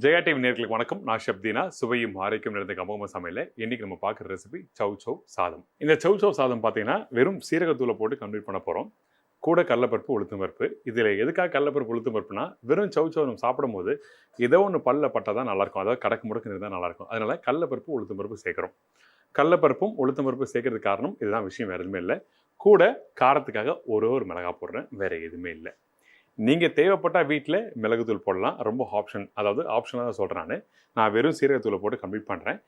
Jaya TV நேயர்களுக்கு வணக்கம். நான் ஷப்தீனா. சுவையும் ஆரோக்கியம் நிறைந்த கமகம சமையல இன்னைக்கு நம்ம பார்க்குற ரெசிபி சவ் சவ் சாதம். இந்த சவ் சவ் சாதம் பார்த்தீங்கன்னா வெறும் சீரகத்தூளை போட்டு கம்ப்ளீட் பண்ண போகிறோம். கூட கடலப்பருப்பு, உளுத்தம் பருப்பு. இதில் எதுக்காக கடலப்பருப்பு, உளுத்தம் பருப்புனா வெறும் சவ் சவ் நம்ம சாப்பிடும்போது ஏதோ ஒன்று பல்ல பட்டால் தான் நல்லாயிருக்கும். அதாவது கடக்கு முடக்கு இருந்தால் நல்லாயிருக்கும். அதனால கடலப்பருப்பு, உளுத்தம் பருப்பு சேர்க்குறோம். கடலப்பருப்பும் உளுத்தம் பருப்பு சேர்க்கறதுக்கு காரணம் இதுதான் விஷயம், வேறு எதுவுமே இல்லை. கூட காரத்துக்காக ஒரு மிளகா போடுறேன், வேறு எதுவுமே இல்லை. நீங்கள் தேவைப்பட்டால் வீட்டில் மிளகுத்தூள் போடலாம், ரொம்ப ஆப்ஷன், அதாவது ஆப்ஷனாக தான் சொல்கிறேன். நான் வெறும் சீரகத்தூளை போட்டு கம்ப்ளீட் பண்ணுறேன்.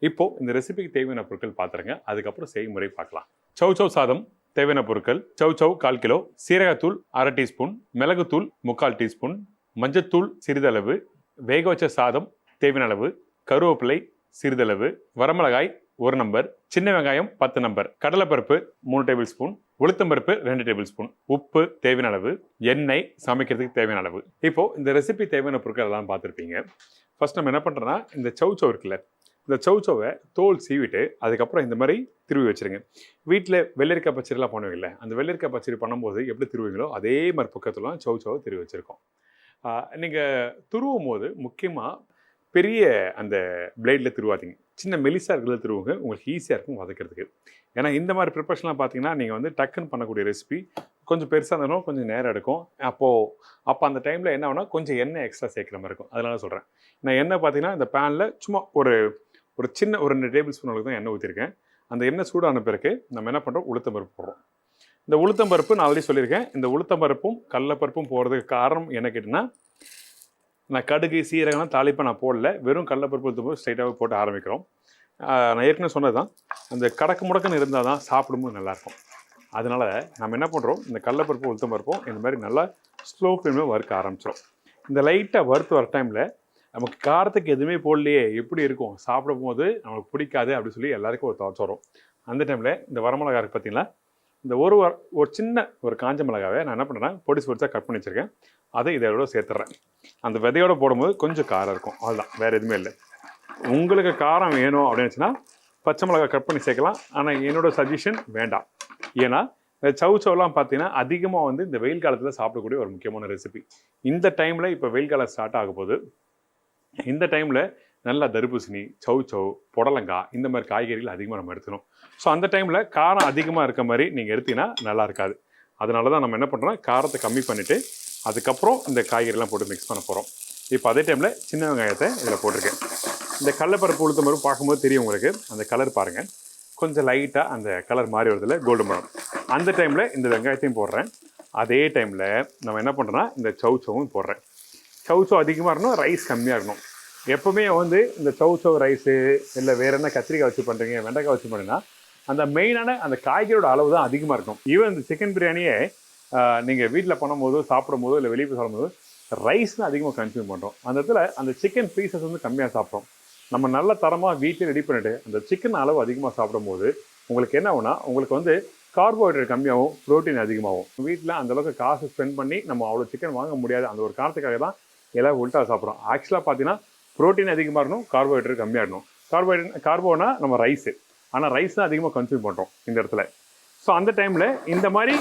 இப்போது இந்த ரெசிபிக்கு தேவையான பொருட்கள் பார்த்துருங்க, அதுக்கப்புறம் செய்முறை பார்க்கலாம். சவ் சவ் சாதம் தேவையான பொருட்கள்: சவ் சவ் 1/4 கிலோ, சீரகத்தூள் 1/2 டீஸ்பூன், மிளகுத்தூள் 3/4 டீஸ்பூன், மஞ்சத்தூள் சிறிதளவு, வேக வச்ச சாதம் தேவையான அளவு, கருவேப்பிலை சிறிதளவு, வரமிளகாய் 1 நம்பர், சின்ன வெங்காயம் 10 நம்பர், கடலைப்பருப்பு 3 டேபிள் ஸ்பூன், உளுத்தம்பருப்பு 2 டேபிள் ஸ்பூன், உப்பு தேவையான அளவு, எண்ணெய் சமைக்கிறதுக்கு தேவையான அளவு. இப்போ இந்த ரெசிபி தேவையான பொருட்கள் எல்லாம் பார்த்துருப்பீங்க. ஃபர்ஸ்ட் நம்ம என்ன பண்ணுறோன்னா, இந்த சவ் சவ் இருக்குல்ல, இந்த சவ் சவ்வை தோல் சீவிட்டு அதுக்கப்புறம் இந்த மாதிரி திருவி வச்சுருங்க. வீட்டில் வெள்ளரிக்காய் பச்சடிலாம் பண்ணுவீங்கல்ல, அந்த வெள்ளரிக்காய் பச்சடி பண்ணும்போது எப்படி திருவுவீங்களோ அதே மாதிரி பக்கத்துலாம் சவ் சவ்வை திருவி வச்சுருக்கோம். நீங்கள் துருவும் போது முக்கியமாக பெரிய அந்த பிளேடில் திருவாதீங்க, சின்ன மெலிசாக இருக்கிறத திருவுங்க, உங்களுக்கு ஈஸியாக இருக்கும் வதக்கிறதுக்கு. ஏன்னா இந்த மாதிரி ப்ரிப்பரேஷன்லாம் பார்த்தீங்கன்னா நீங்கள் வந்து டக்குன்னு பண்ணக்கூடிய ரெசிபி, கொஞ்சம் பெருசாக இருந்தாலும் கொஞ்சம் நேரம் எடுக்கும். அப்போ அந்த டைமில் என்ன ஆகுனா கொஞ்சம் எண்ணெய் எக்ஸ்ட்ரா சேர்க்குற மாதிரி இருக்கும். அதனால சொல்கிறேன். நான் எண்ணெய் பார்த்தீங்கன்னா இந்த பேனில் சும்மா ஒரு சின்ன 2 டேபிள் ஸ்பூன் அளவுக்கு தான் எண்ணெய் ஊற்றிருக்கேன். அந்த எண்ணெய் சூடான பிறகு நம்ம என்ன பண்ணுறோம், உளுத்தம் பருப்பு போடுறோம். இந்த உளுத்தம் பருப்பு நான் ஆல்ரெடி சொல்லியிருக்கேன், இந்த உளுத்தம் பருப்பும் கடலைப்பருப்பும் போடுறதுக்கு காரணம் என்ன கேட்டிங்கன்னா, நான் கடுகு சீரகம்லாம் தாளிப்பை நான் போடல, வெறும் கடலைப்பருப்பு உளுத்தம் பருப்பு ஸ்ட்ரைட்டாகவே போட்டு ஆரம்பிக்கிறோம். நான் ஏற்கனவே சொன்னது தான், அந்த கடக்கு முடக்குன்னு இருந்தால் தான் சாப்பிடும்போது நல்லாயிருக்கும். அதனால் நம்ம என்ன பண்ணுறோம், இந்த கடலைப்பருப்பு உளுத்தம் பருப்பும் இந்த மாதிரி நல்லா ஸ்லோ ஃப்ளேமில் வறுக்க ஆரம்பிச்சிடும். இந்த லைட்டாக வறுத்து வர டைமில் நமக்கு காரத்துக்கு எதுவுமே போடலையே எப்படி இருக்கும், சாப்பிடும் போது நமக்கு பிடிக்காது அப்படின்னு சொல்லி எல்லாருக்கும் ஒரு தாட்ஸ் வரும். அந்த டைமில் இந்த வரமிளகா இருக்குது பார்த்தீங்களா, இந்த ஒரு சின்ன காஞ்ச மிளகாவை நான் என்ன பண்ணுறேன், பொடிசாக கட் பண்ணி வச்சுருக்கேன், அதை இதோட சேர்த்துட்றேன். அந்த விதையோடு போடும்போது கொஞ்சம் காரம் இருக்கும், அதுதான், வேறு எதுவுமே இல்லை. உங்களுக்கு காரம் வேணும் அப்படின்னுச்சுன்னா பச்சை மிளகா கட் பண்ணி சேர்க்கலாம். ஆனால் என்னோடய சஜஷன் வேண்டாம். ஏன்னா இந்த சவ் சவ்லாம் பார்த்தீங்கன்னா அதிகமாக வந்து இந்த வெயில் காலத்தில் சாப்பிடக்கூடிய ஒரு முக்கியமான ரெசிபி. இந்த டைமில் இப்போ வெயில் காலம் ஸ்டார்ட் ஆக போது, இந்த டைமில் நல்லா தர்பூசணி, சவ் சவ், புடலங்காய் இந்த மாதிரி காய்கறிகள் அதிகமாக நம்ம எடுத்துக்கணும். ஸோ அந்த டைமில் காரம் அதிகமாக இருக்க மாதிரி நீங்கள் எடுத்தீங்கன்னா நல்லா இருக்காது. அதனால தான் நம்ம என்ன பண்ணுறோம், காரத்தை கம்மி பண்ணிவிட்டு அதுக்கப்புறம் இந்த காய்கறிலாம் போட்டு மிக்ஸ் பண்ண போகிறோம். இப்போ அதே டைமில் சின்ன வெங்காயத்தை இதில் போட்டிருக்கேன். இந்த கடலைப்பருப்பு உளுத்தம் பருப்பு பார்க்கும்போது தெரியும் உங்களுக்கு, அந்த கலர் பாருங்கள், கொஞ்சம் லைட்டாக அந்த கலர் மாறி வருதில்ல, கோல்டு மரம். அந்த டைமில் இந்த வெங்காயத்தையும் போடுறேன். அதே டைமில் நம்ம என்ன பண்ணுறோன்னா இந்த சவ் சவ்வும் போடுறேன். சவ் சவ் அதிகமாக இருக்கணும், ரைஸ் கம்மியாக இருக்கணும். எப்போவுமே வந்து இந்த சவ் சவ் ரைஸு இல்லை வேறு என்ன கத்திரிக்காய் வச்சு பண்ணுறீங்க, வெண்டைக்காய் வச்சு பண்ணுறீங்கன்னா அந்த மெயினான அந்த காய்கறியோட அளவு தான் அதிகமாக இருக்கணும். ஈவன் இந்த சிக்கன் பிரியாணியே நீங்கள் வீட்டில் பண்ணும்போதோ சாப்பிடும் போதோ இல்லை வெளியே போய் சாப்பிடும்போது ரைஸ் தான் அதிகமாக கன்சியூம் பண்ணுறோம். அந்த இடத்துல அந்த சிக்கன் பீசஸ் வந்து கம்மியாக சாப்பிட்றோம். நம்ம நல்ல தரமாக வீட்டில் ரெடி பண்ணிவிட்டு அந்த சிக்கன் அளவு அதிகமாக சாப்பிடும்போது உங்களுக்கு என்ன ஆகுனா, உங்களுக்கு வந்து கார்போஹைட்ரேட் கம்மியாகும், ப்ரோட்டீன் அதிகமாகும். வீட்டில் அந்தளவுக்கு காசு ஸ்பெண்ட் பண்ணி நம்ம அவ்வளோ சிக்கன் வாங்க முடியாது. அந்த ஒரு காரணத்துக்காக தான் எல்லாம் உள்ட்டா சாப்பிட்றோம். ஆக்சுவலாக பார்த்தீங்கன்னா ப்ரோட்டீன் அதிகமாக இருக்கணும், கார்போஹைட்ரேட் கம்மியாக இருக்கணும். கார்போனா நம்ம ரைஸு, ஆனால் ரைஸ் தான் அதிகமாக கன்சியூம் பண்ணுறோம் இந்த இடத்துல. ஸோ அந்த டைமில் இந்த மாதிரி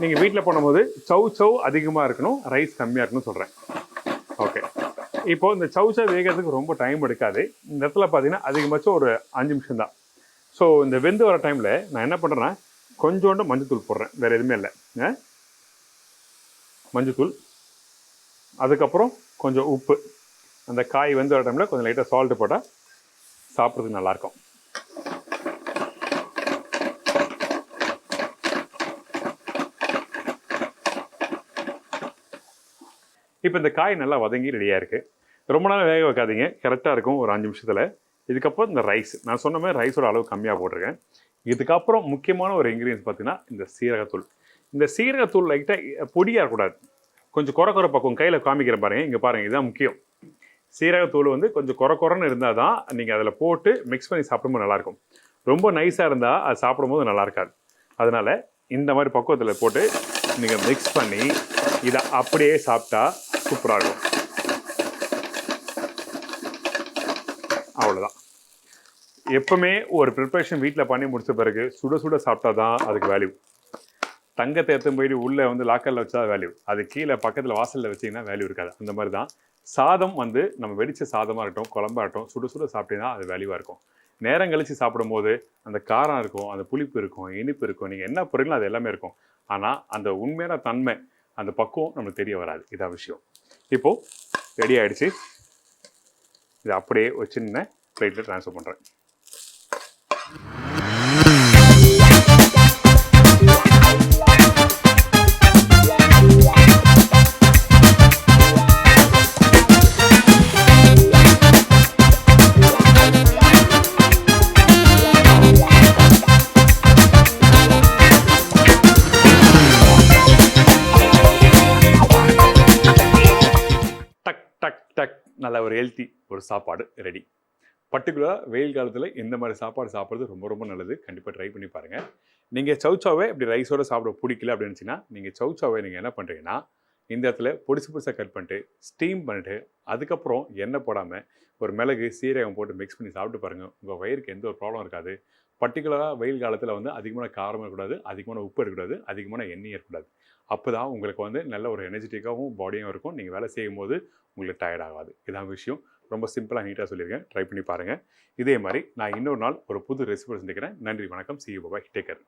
நீங்கள் வீட்டில் பண்ணும்போது சவ் சவ் அதிகமாக இருக்கணும், ரைஸ் கம்மியாக இருக்கணும்னு சொல்கிறேன். ஓகே, இப்போது இந்த சவ் சவ் வேகிறதுக்கு ரொம்ப டைம் எடுக்காது. இந்த இடத்துல பார்த்தீங்கன்னா அதிகபட்சம் ஒரு 5 நிமிஷம் தான். ஸோ இந்த வெந்து வர டைமில் நான் என்ன பண்ணுறேன்னா கொஞ்சோண்டு மஞ்சத்தூள் போடுறேன், வேறு எதுவுமே இல்லை. மஞ்சத்தூள், அதுக்கப்புறம் கொஞ்சம் உப்பு. அந்த காய் வெந்து வர டைமில் கொஞ்சம் லைட்டாக சால்ட்டு போட்டால் சாப்பிட்றதுக்கு நல்லாயிருக்கும். இப்போ இந்த காய் நல்லா வதங்கி ரெடியாக இருக்குது. ரொம்ப நேரம் வேக வைக்காதீங்க, கரெக்டாக இருக்கும் ஒரு 5 நிமிஷத்தில். இதுக்கப்புறம் இந்த ரைஸ், நான் சொன்ன மாதிரி ரைஸோட அளவு கம்மியாக போட்டிருக்கேன். இதுக்கப்புறம் முக்கியமான ஒரு இன்க்ரீடியன்ஸ் பார்த்தீங்கன்னா இந்த சீரகத்தூள். இந்த சீரகத்தூள் லைட்டாக பொடியாக இருக்கக்கூடாது, கொஞ்சம் குறை பக்கம் கையில் காமிக்கிற பாருங்கள், இங்கே பாருங்கள், இதுதான் முக்கியம். சீரகத்தூள் வந்து கொஞ்சம் குறைன்னு இருந்தால் தான் நீங்கள் அதில் போட்டு மிக்ஸ் பண்ணி சாப்பிடும்போது நல்லாயிருக்கும். ரொம்ப நைஸாக இருந்தால் அது சாப்பிடும்போது நல்லா இருக்காது. அதனால் இந்த மாதிரி பக்குவத்தில் போட்டு நீங்கள் மிக்ஸ் பண்ணி இதை அப்படியே சாப்பிட்டா சூப்பராக இருக்கும். அவ்வளோதான். எப்பவுமே ஒரு ப்ரிப்பரேஷன் வீட்டில் பண்ணி முடிச்ச பிறகு சுட சுட சாப்பிட்டா தான் அதுக்கு வேல்யூ. தங்கத்தை எடுத்து போயிட்டு உள்ளே வந்து லாக்கரில் வச்சா வேல்யூ, அது கீழே பக்கத்தில் வாசலில் வச்சிங்கன்னா வேல்யூ இருக்காது. அந்த மாதிரி தான் சாதம் வந்து நம்ம வெடிச்ச சாதமாக இருக்கட்டும், குழம்பா இருக்கட்டும், சுட சுட சாப்பிட்டீங்கன்னா அது வேல்யூவாக இருக்கும். நேரம் கழித்து சாப்பிடும்போது அந்த காரம் இருக்கும், அந்த புளிப்பு இருக்கும், இனிப்பு இருக்கும். நீங்கள் என்ன போடுறீங்களோ அது எல்லாமே இருக்கும். ஆனால் அந்த உண்மையான தன்மை, அந்த பக்குவம் நம்மளுக்கு தெரிய வராது. இதான் விஷயம். இப்போது ரெடி ஆகிடுச்சு. இதை அப்படியே ஒரு சின்ன பிளேட்டில் ட்ரான்ஸ்ஃபர் பண்ணுறேன். டக் டக் நல்ல ஒரு ஹெல்த்தி ஒரு சாப்பாடு ரெடி. பர்டிகுலராக வெயில் காலத்தில் இந்த மாதிரி சாப்பாடு சாப்பிட்றது ரொம்ப ரொம்ப நல்லது. கண்டிப்பாக ட்ரை பண்ணி பாருங்கள். நீங்கள் சவுச்சாவே இப்படி ரைஸோடு சாப்பிட பிடிக்கல அப்படின்னு இருந்துச்சுன்னா, நீங்கள் சவுச்சாவை நீங்கள் என்ன பண்ணுறீங்கன்னா, இந்த இடத்துல பொடிசு பொடிசாக கட் பண்ணிட்டு ஸ்டீம் பண்ணிவிட்டு அதுக்கப்புறம் எண்ணெய் போடாமல் ஒரு மிளகு சீரகம் போட்டு மிக்ஸ் பண்ணி சாப்பிட்டு பாருங்கள். உங்கள் வயிறுக்கு எந்த ஒரு ப்ராப்ளம் இருக்காது. பர்டிகுலராக வெயில் காலத்தில் வந்து அதிகமான காரம் இருக்கக்கூடாது, அதிகமான உப்பு இருக்கக்கூடாது, அதிகமான எண்ணெய் இருக்கக்கூடாது. அப்போ தான் உங்களுக்கு வந்து நல்ல ஒரு எனர்ஜெட்டிக்காகவும் பாடியும் இருக்கும். நீங்கள் வேலை செய்யும் போது உங்களுக்கு டயர்ட் ஆகாது. இதான் விஷயம். ரொம்ப சிம்பிளாக நீட்டாக சொல்லியிருக்கேன். ட்ரை பண்ணி பாருங்கள். இதே மாதிரி நான் இன்னொரு நாள் ஒரு புது ரெசிபி செஞ்சுக்கிறேன். நன்றி, வணக்கம். See you, bye. Take care.